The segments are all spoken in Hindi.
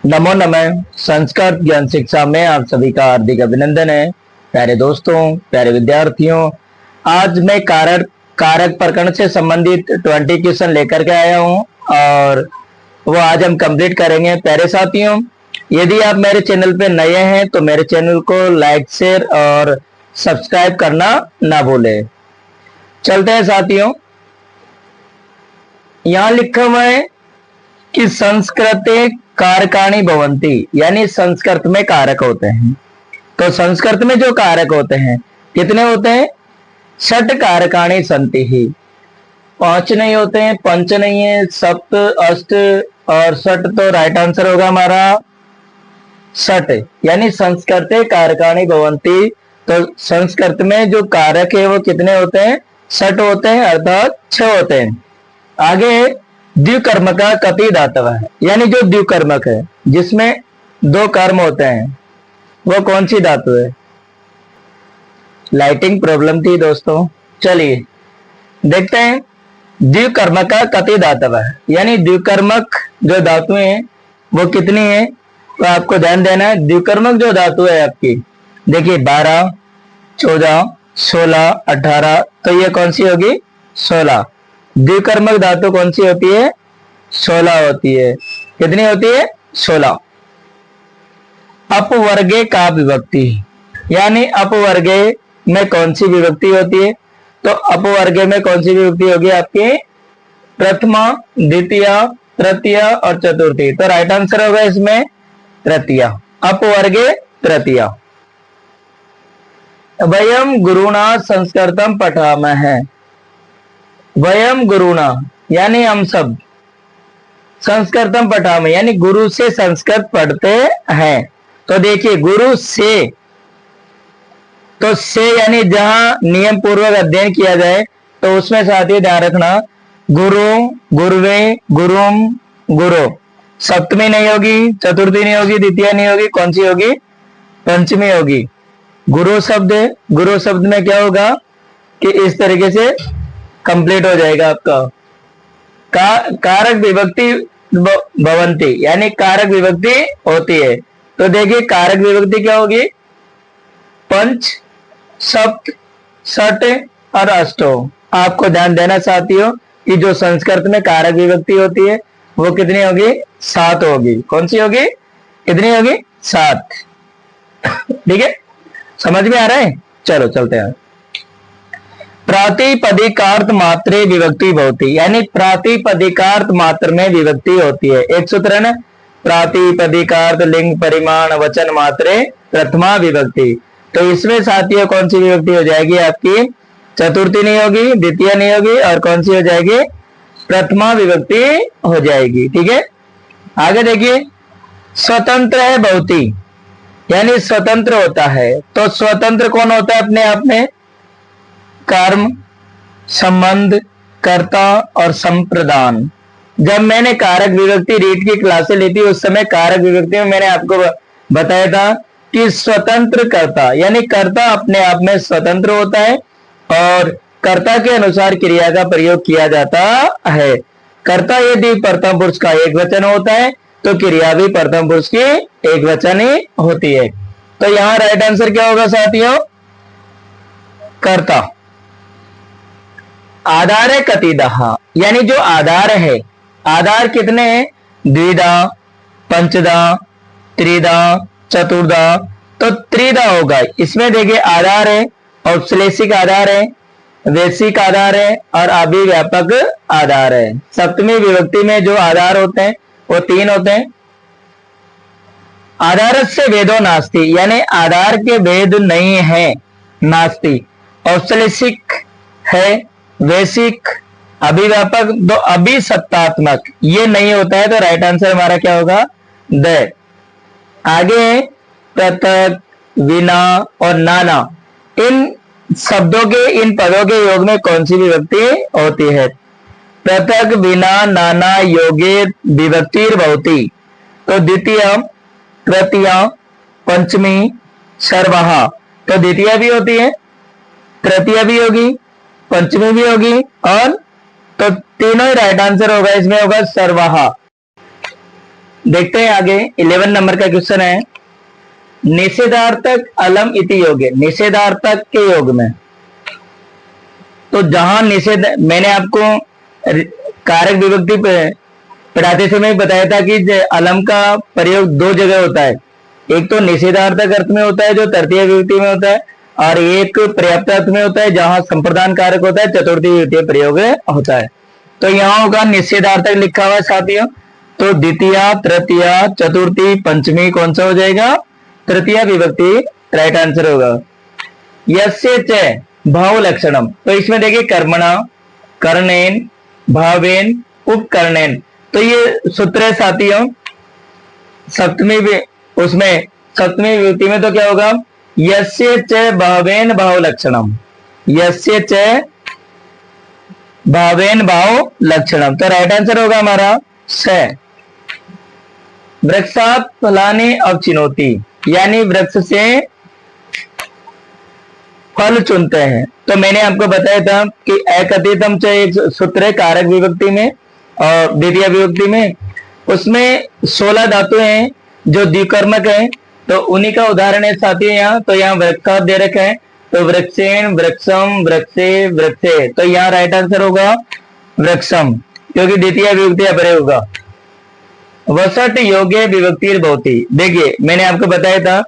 नमो नमः। संस्कृत ज्ञान शिक्षा में आप सभी का हार्दिक अभिनंदन है। प्यारे दोस्तों, प्यारे विद्यार्थियों, आज मैं कारक कारक प्रकरण से संबंधित 20 क्वेश्चन लेकर के आया हूं और वो आज हम कंप्लीट करेंगे। प्यारे साथियों, यदि आप मेरे चैनल पे नए हैं तो मेरे चैनल को लाइक, शेयर और सब्सक्राइब करना ना भूलें। चलते हैं साथियों। यहां लिखा हुआ है कि संस्कृते कारकाणि भवन्ति, यानी संस्कृत में कारक होते हैं। तो संस्कृत में जो कारक होते हैं कितने होते हैं? षट कारकाणि सन्ति ही। 5 नहीं होते हैं, पंच नहीं है, सप्त, अष्ट और षट। तो राइट आंसर होगा हमारा षट, यानी संस्कृते कारकाणि भवन्ति। तो संस्कृत में जो कारक है वो कितने होते हैं? षट होते हैं, अर्थात 6 होते हैं। आगे द्विकर्मक कति धातव है, यानी जो द्विकर्मक है जिसमें 2 कर्म होते हैं वो कौन सी धातु है? लाइटिंग प्रॉब्लम थी दोस्तों। चलिए देखते हैं। द्विकर्मक कति धातव है, यानी द्विकर्मक जो धातुएं हैं वो कितनी है? तो आपको ध्यान देना है। द्विकर्मक जो धातु है आपकी, देखिए 12, 14, 16, 18, तो ये कौन सी होगी? 16। द्विकर्मक धातु कौन सी होती है? 16 होती है। कितनी होती है? 16। अपवर्गे का विभक्ति, यानी अपवर्गे में कौन सी विभक्ति होती है? तो अपवर्गे में कौन सी विभक्ति होगी आपकी? प्रथमा, द्वितीय, तृतीय और चतुर्थी। तो राइट आंसर होगा इसमें तृतीय। अपवर्गे तृतीय। वयम गुरुणा संस्कृतम पठामः। वयम गुरुणा यानी हम सब, संस्कृतम पठामः यानी गुरु से संस्कृत पढ़ते हैं। तो देखिए गुरु से, तो से यानी जहां नियम पूर्वक अध्ययन किया जाए तो उसमें साथ ही ध्यान रखना गुरु, गुरुवे, गुरुम, गुरु। सप्तमी नहीं होगी, चतुर्थी नहीं होगी, द्वितीय नहीं होगी, कौन सी होगी? पंचमी होगी। गुरु शब्द, गुरु शब्द में क्या होगा कि इस तरीके से कंप्लीट हो जाएगा आपका कारक विभक्ति भवन्ति, यानी कारक विभक्ति होती है। तो देखिए कारक विभक्ति क्या होगी? पंच, सप्त, षट और अष्टो। आपको ध्यान देना साथियों कि जो संस्कृत में कारक विभक्ति होती है वो कितनी होगी? 7 होगी। कौन सी होगी? कितनी होगी? 7। ठीक है, समझ में आ रहा है? चलो चलते हैं। प्रातिपदिकार्थ मात्रे विभक्ति भवति, यानी प्रातिपदिकार्थ मात्र में विभक्ति होती है। एक सूत्र है ना, प्रातिपदिकार्थ लिंग परिमाण वचन मात्रे प्रथमा विभक्ति। तो इसमें साथियों कौन सी विभक्ति हो जाएगी आपकी? चतुर्थी नहीं होगी, द्वितीय नहीं होगी, और कौन सी हो जाएगी? प्रथमा विभक्ति हो जाएगी। ठीक है, आगे देखिए। स्वतंत्र है भवति, यानी स्वतंत्र होता है। तो स्वतंत्र कौन होता है अपने आप में? कर्म, संबंध, कर्ता और संप्रदान। जब मैंने कारक विभक्ति रीट की क्लासे ली थी उस समय कारक विभक्ति में मैंने आपको बताया था कि स्वतंत्र कर्ता, यानी कर्ता अपने आप में स्वतंत्र होता है और कर्ता के अनुसार क्रिया का प्रयोग किया जाता है। कर्ता यदि प्रथम पुरुष का एक वचन होता है तो क्रिया भी प्रथम पुरुष की एक वचन ही होती है। तो यहां राइट आंसर क्या होगा साथियों? कर्ता। आधार है कतिदा, यानी जो आधार है, आधार कितने हैं? द्विधा, पंचदा, त्रिदा, चतुर्दा। तो त्रिदा होगा। इसमें देखिए आधार है, औपश्लेषिक आधार है, वैश्विक आधार है और अभिव्यापक आधार है। सप्तमी विभक्ति में जो आधार होते हैं वो 3 होते हैं। आधार से वेदो नास्ति, यानी आधार के वेद नहीं है, नास्ति। औपश्लेषिक है, वैश्विक, अभिव्यापक, दो अभिसत्तात्मक ये नहीं होता है। तो राइट आंसर हमारा क्या होगा? द। आगे पृथक, विना और नाना, इन शब्दों के, इन पदों के योग में कौन सी विभक्ति होती है? पृथक, विना, नाना योगे विभक्तिर भवति। तो द्वितीय, तृतीय, पंचमी, सर्वहा। तो द्वितीय भी होती है, तृतीय भी होगी, पंचमी भी होगी, और तो तीनों ही राइट आंसर होगा। इसमें होगा सर्वहा। देखते हैं आगे 11 नंबर का क्वेश्चन है, निषेधार्थक अलम इति योगे, निषेधार्थक के योग में। तो जहां निषेध, मैंने आपको कारक विभक्ति पे पढ़ाते समय बताया था कि अलम का प्रयोग दो जगह होता है, एक तो निषेधार्थक अर्थ में होता है जो तृतीय विभक्ति में होता है, और एक पर्याप्त अर्थ में होता है जहां संप्रदान कारक होता है, चतुर्थी विभक्ति प्रयोग होता है। तो यहाँ होगा निषेधार्थक लिखा हुआ है साथियों, तो द्वितीया, तृतीया, चतुर्थी, पंचमी कौन सा हो जाएगा? तृतीय विभक्ति राइट आंसर होगा। यस्य च भाव लक्षणम, तो इसमें देखिए कर्मणा, कर्णेन, भावेन, उपकरणेन, तो ये सूत्र है साथियों सप्तमी उसमें सप्तमी विभक्ति में। तो क्या होगा? यस्य च भावेन भाव लक्षणम, यस्य च भावेन भाव लक्षणम, तो राइट आंसर होगा हमारा स। वृक्षात फलाने अवचिनोति, यानी वृक्ष से फल चुनते हैं। तो मैंने आपको बताया था कि एकतीतम च एक सूत्र है कारक विभक्ति में और द्वितीय विभक्ति में, उसमें 16 धातु हैं जो द्विकर्मक हैं, तो उन्हीं का उदाहरण है साथियों यहाँ। तो यहाँ वृक्षात दे रखे हैं, तो वृक्षेण, वृक्षम, वृक्षे, वृक्षे, तो यहाँ राइट आंसर होगा वृक्षम, क्योंकि द्वितीय विभक्ति अपरे होगा। वसट योगे विभक्ति भवति, देखिए मैंने आपको बताया था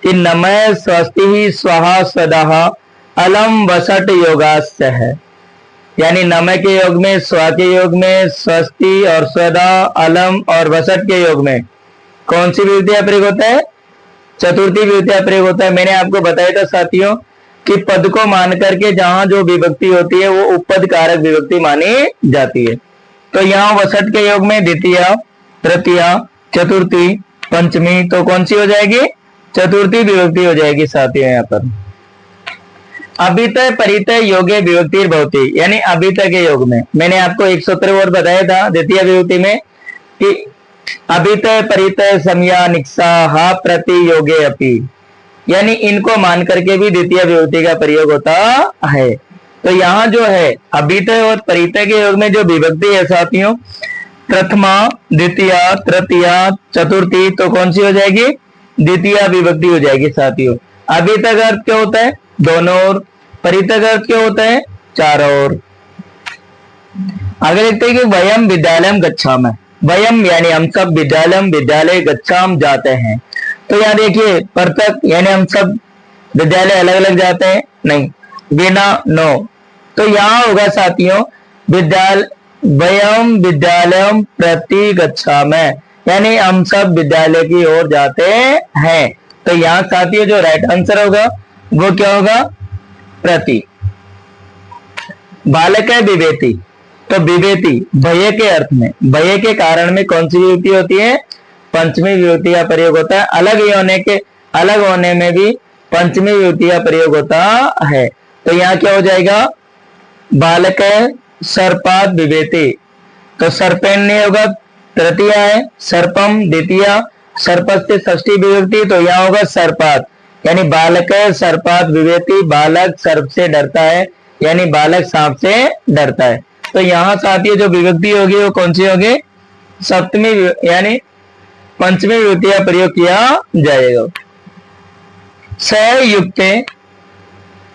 कि नमः स्वस्ति स्वाहा स्वदाह अलम वसट योगास्य है, यानी नमः के योग में, स्वा के योग में, स्वस्ति और स्वदा, अलम और वसट के योग में कौन सी विभक्ति प्रयोग होता है? चतुर्थी विभक्ति प्रयोग होता है। मैंने आपको बताया था साथियों कि पद को मान करके जहां जो विभक्ति होती है वो उपपद कारक विभक्ति मानी जाती है। तो यहाँ वसट के योग में द्वितीया, तृतीया, चतुर्थी, पंचमी, तो कौन सी हो जाएगी? चतुर्थी विभक्ति हो जाएगी साथियों। यहाँ पर अभितय परितय योगे विभक्ति भवति, यानी अभितय के योग में मैंने आपको एक सूत्र और बताया था द्वितीय विभक्ति में कि अभितय परितय समया निक्षा हा प्रति योगे अपि, यानी इनको मान करके भी द्वितीय विभक्ति का प्रयोग होता है। तो यहाँ जो है अभितय और परितय के योग में जो विभक्ति है साथियों, प्रथमा, द्वितीया, तृतीया, चतुर्थी, तो कौन सी हो जाएगी? द्वितीय विभक्ति हो जाएगी साथियों। अभितय का अर्थ क्या होता है? दोनों ओर। परितय का अर्थ क्या होता है? चारों ओर। आगे देखते हैं कि वयम विद्यालयम गच्छामः, वयम यानी हम सब, विद्यालयम विद्यालय, गच्छाम जाते हैं। तो यहाँ देखिए पृथक यानी हम सब विद्यालय अलग अलग जाते हैं, नहीं, बिना, नो, तो यहाँ होगा साथियों विद्यालय, वयम विद्यालयम प्रति गच्छामः, यानी हम सब विद्यालय की ओर जाते हैं। तो यहाँ साथियों जो राइट आंसर होगा वो क्या होगा? प्रति। बालक है विवेति, तो विवेति भय के अर्थ में, भय के कारण में कौन सी विभक्ति होती है? पंचमी विभक्ति का प्रयोग होता है। अलग होने में भी पंचमी विभक्ति का प्रयोग होता है। तो यहाँ क्या हो जाएगा? बालक है सर्पात विवेति, तो सर्पेन नहीं होगा, तृतीय है, सर्पम द्वितीय, सर्पस से षष्ठी विभक्ति, तो यहाँ होगा सर्पात, यानी बालक है सर्पात विवेति, बालक सर्प से डरता है, यानी बालक सांप से डरता है। तो यहाँ साथियों जो विभक्ति होगी वो कौन सी होगी? सप्तमी यानी पंचमी विभक्ति का प्रयोग किया जाएगा।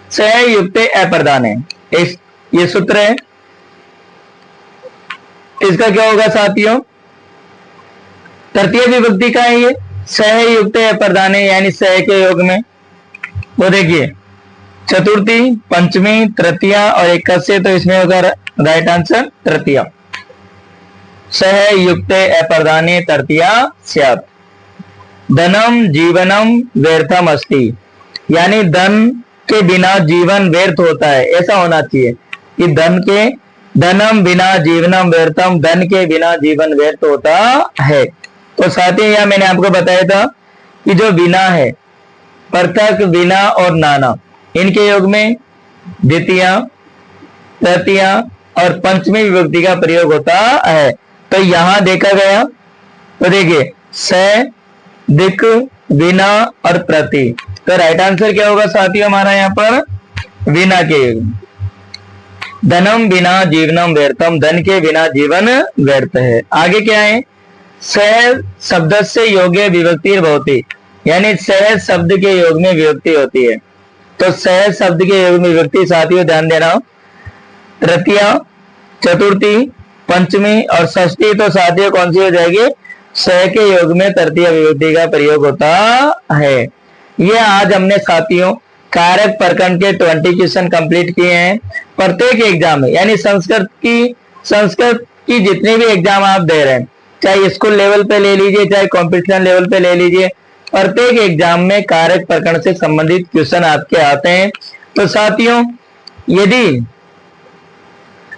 सहयुक्ते अप्रदाने, ये सूत्र है, इसका क्या होगा साथियों? तृतीय विभक्ति का है ये, सहयुक्ते अप्रदाने, यानी सह के योग में। वो देखिए चतुर्थी, पंचमी, तृतीया और एकस्य, तो इसमें होगा राइट आंसर तृतीया। सहयुक्ते अप्रदाने तृतीया स्यात्। धनम जीवनम व्यर्थम अस्ति, यानी धन के बिना जीवन व्यर्थ होता है, ऐसा होना चाहिए कि धनम बिना जीवनम व्यर्थम, धन के बिना जीवन व्यर्थ होता है। तो साथ ही यहां मैंने आपको बताया था कि जो बिना है, पृथक, बिना और नाना, इनके योग में द्वितीया, तृतीया और पंचमी विभक्ति का प्रयोग होता है। तो यहां देखा गया, तो देखिए स, दिक, बिना और प्रति, तो राइट आंसर क्या होगा साथियों हमारा यहाँ पर? बिना के योग। धनम बिना जीवनम व्यर्थम, धन के बिना जीवन व्यर्थ है। आगे क्या है? सह शब्द से योग्य विभक्ति भवती, यानी सह शब्द के योग में विभक्ति होती है। तो सह शब्द के योग में विभक्ति साथियों ध्यान देना, तृतीया, चतुर्थी, पंचमी और षष्ठी तो साथियों कौन सी हो जाएगी, सह के योग में तृतीय विभक्ति का प्रयोग होता है। ये आज हमने साथियों कारक प्रकरण के 20 क्वेश्चन कंप्लीट किए हैं। प्रत्येक एग्जाम में, यानी संस्कृत की जितने भी एग्जाम आप दे रहे हैं, चाहे स्कूल लेवल पे ले लीजिए, चाहे कॉम्पिटिशन लेवल पे ले लीजिए, प्रत्येक एग्जाम में कारक प्रकरण से संबंधित क्वेश्चन आपके आते हैं। तो साथियों यदि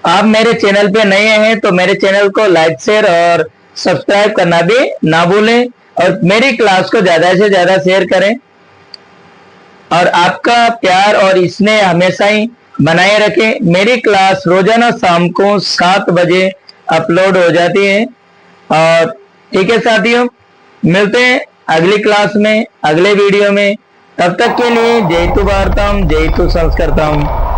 आप मेरे चैनल पे नए हैं तो मेरे चैनल को लाइक, शेयर और सब्सक्राइब करना भी ना भूलें और मेरी क्लास को ज्यादा से ज्यादा शेयर करें। और आपका प्यार और स्नेह हमेशा ही बनाए रखें। मेरी क्लास रोजाना शाम को 7 बजे अपलोड हो जाती है। और ठीक है साथियों, मिलते हैं अगली क्लास में, अगले वीडियो में। तब तक के लिए जय तु भारतम, जय तु संस्कृतम।